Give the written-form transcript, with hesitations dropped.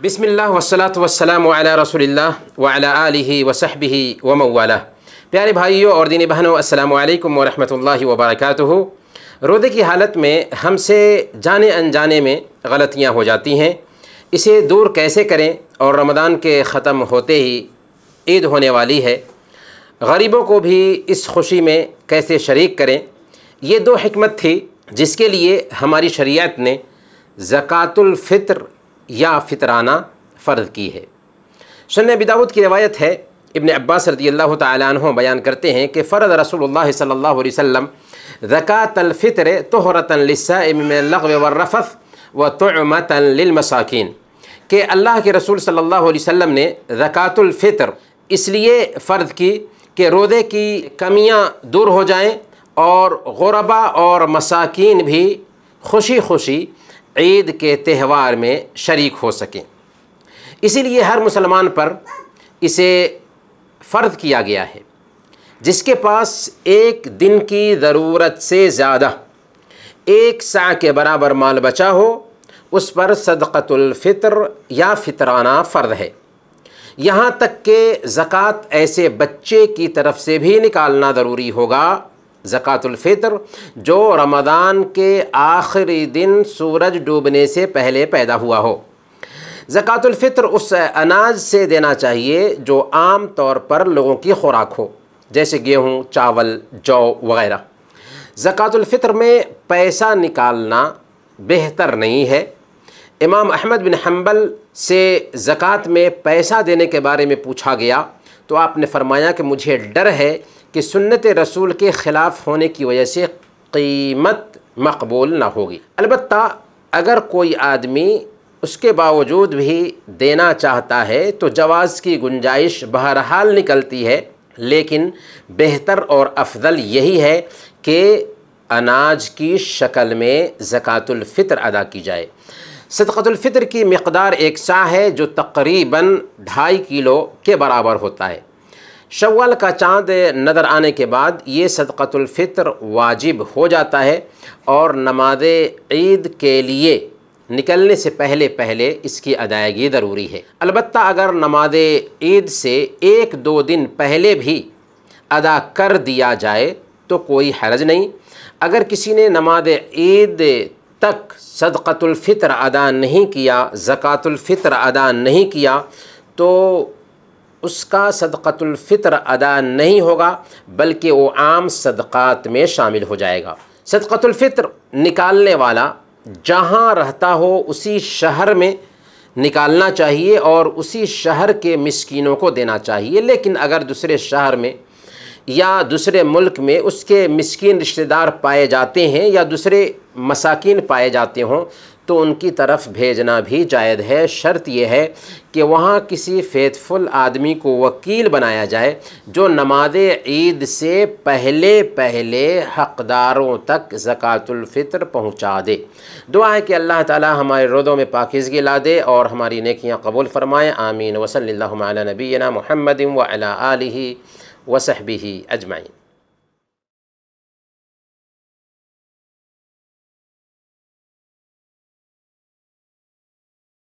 बिस्मिल्लाह वस्सलातु वस्सलामु अला रसूलिल्लाह व अला आलिहि व सहबिहि व मवाला। प्यारे भाइयों और दीनी बहनों, अस्सलामु अलैकुम व रहमतुल्लाहि व बरकातुहू। रोज़े की हालत में हमसे जाने अनजाने में गलतियाँ हो जाती हैं। इसे दूर कैसे करें और रमज़ान के ख़त्म होते ही ईद होने वाली है, गरीबों को भी इस खुशी में कैसे शरीक करें, ये दो हिकमत थी जिसके लिए हमारी शरीयत ने ज़कातुल फ़ित्र या फ़ितराना फ़र्ज़ की है। सुनन अबी दाऊद की रवायत है, इब्न अब्बास रज़ियल्लाहु तआला अन्हु बयान करते हैं कि फ़रज़ रसूलुल्लाह सल्लल्लाहु अलैहि वसल्लम ज़कातुल फ़ित्र तुहरतन लिस्साइम मिनल लग़्व वर्रफ़थ व तुअमतन लिलमसाकीन, कि अल्लाह के रसूल सल्लल्लाहु अलैहि वसल्लम ने ज़कातुल फ़ित्र इसलिए फ़र्ज़ की कि रोज़े की कमियाँ दूर हो जाएँ और गुरबा और मसाकीन भी खुशी खुशी ईद के त्यौहार में शरीक हो सकें। इसीलिए हर मुसलमान पर इसे फ़र्ज़ किया गया है। जिसके पास एक दिन की ज़रूरत से ज़्यादा एक सा के बराबर माल बचा हो, उस पर सदक़तुल फ़ित्र या फ़ितराना फ़र्ज़ है। यहाँ तक कि ज़कात ऐसे बच्चे की तरफ से भी निकालना ज़रूरी होगा, ज़कातुल फ़ित्र जो रमज़ान के आखिरी दिन सूरज डूबने से पहले पैदा हुआ हो। ज़कातुल फ़ित्र उस अनाज से देना चाहिए जो आम तौर पर लोगों की खुराक हो, जैसे गेहूँ, चावल, जौ वग़ैरह। ज़कातुल फ़ित्र में पैसा निकालना बेहतर नहीं है। इमाम अहमद बिन हम्बल से ज़कात में पैसा देने के बारे में पूछा गया तो आपने फरमाया कि मुझे डर है कि सुन्नत रसूल के ख़िलाफ़ होने की वजह से कीमत मकबूल ना होगी। अलबत्ता अगर कोई आदमी उसके बावजूद भी देना चाहता है तो जवाज़ की गुंजाइश बहरहाल निकलती है, लेकिन बेहतर और अफजल यही है कि अनाज की शक्ल में ज़कातुल फ़ित्र अदा की जाए। सदक़तुल फ़ित्र की मिक़दार एक सा है जो तक़रीबन 2.5 किलो के बराबर होता है। शव्वाल का चाँद नज़र आने के बाद ये सदक़तुल फ़ित्र वाजिब हो जाता है और नमाज़ ईद के लिए निकलने से पहले पहले इसकी अदायगी ज़रूरी है। अलबत्ता अगर नमाज़ ईद से 1-2 दिन पहले भी अदा कर दिया जाए तो कोई हरज नहीं। अगर किसी ने नमाज़ ईद तक सदक़तुल फ़ित्र अदा नहीं किया, ज़कातुल फ़ित्र अदा नहीं किया, तो उसका सदक़तुल फ़ित्र अदा नहीं होगा, बल्कि वो आम सदक़ात में शामिल हो जाएगा। सदक़तुल फ़ित्र निकालने वाला जहाँ रहता हो उसी शहर में निकालना चाहिए और उसी शहर के मिस्कीनों को देना चाहिए। लेकिन अगर दूसरे शहर में या दूसरे मुल्क में उसके मिस्कीन रिश्तेदार पाए जाते हैं या दूसरे मसाकीन पाए जाते हों तो उनकी तरफ भेजना भी जायज़ है। शर्त यह है कि वहाँ किसी फेथफुल आदमी को वकील बनाया जाए जो नमाज़ ईद से पहले पहले हक़दारों तक ज़कातुल फ़ित्र पहुँचा दे। दुआ है कि अल्लाह ताला हमारे रोज़ों में पाकीज़गी ला दे और हमारी नेकियां कबूल फ़रमाए। आमीन। व सल्लल्लाहु अला नबीना मुहम्मदिन व अला आलिहि व सहबिहि अजमाइन।